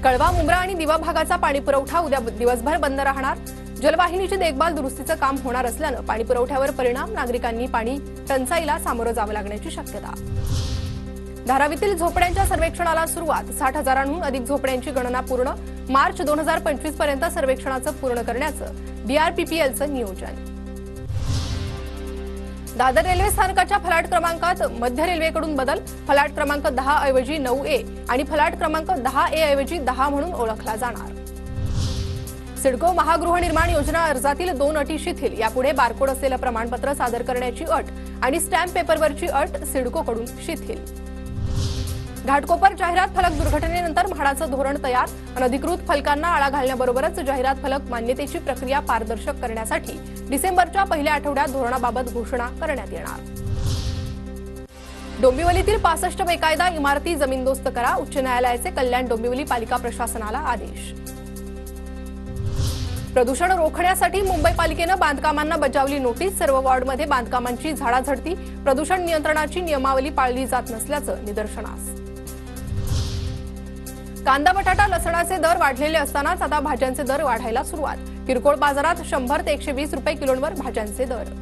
कळवा, मुंब्रा आणि दिवा भागाचा पाणी पुरवठा उद्या दिवसभर बंद राहणार। जलवाहिनीची देखभाल दुरुस्तीचं काम होणार असल्यानं पाणी पुरवठ्यावर परिणाम, नागरिकांनी पाणी टंचाईला सामोरं जावं लागण्याची शक्यता। धारावीतील झोपड्यांच्या सर्वेक्षणाला सुरुवात। 60,000हून अधिक झोपड्यांची गणना पूर्ण। मार्च 2025 पर्यंत सर्वेक्षणाचं पूर्ण करण्याचं DRPPLचं नियोजन। दादर रेल्वे स्थानकाच्या फलाट क्रमांकात मध्य रेल्वेकडून बदल। फलाट क्रमांक 10 ऐवजी 9A आणि फलाट क्रमांक 10A ऐवजी 10 म्हणून ओळखला जाणार। सिडको महागृहनिर्माण योजना अर्जातील 2 अटी शिथिल। यापुढे बारकोड असलेलं प्रमाणपत्र सादर करण्याची अट आणि स्टॅम्प पेपरवरची अट सिडकोकडून शिथिल। घाटकोपर जाहिरात फलक दुर्घटनेनंतर म्हाडाचं धोरण तयार। अनधिकृत फलकांना आळा घालण्याबरोबरच जाहिरात फलक मान्यतेची प्रक्रिया पारदर्शक करण्यासाठी डिसेंबरच्या पहिल्या आठवड्यात धोरणाबाबत घोषणा करण्यात येणार। डोंबिवलीतील 65 बेकायदा इमारती जमीनदोस्त करा। उच्च न्यायालयाचे कल्याण डोंबिवली पालिका प्रशासनाला आदेश। प्रदूषण रोखण्यासाठी मुंबई पालिकेनं बांधकामांना बजावली नोटीस। सर्व वॉर्डमध्ये बांधकामांची झाडाझडती। प्रदूषण नियंत्रणाची नियमावली पाळली जात नसल्याचं निदर्शनास। कांदा, बटाटा, लसणाचे दर वाढलेले असतानाच आता भाज्यांचे दर वाढायला सुरुवात। किरकोळ बाजारात 100 ते 120 रुपये किलोवर भाज्यांचे दर।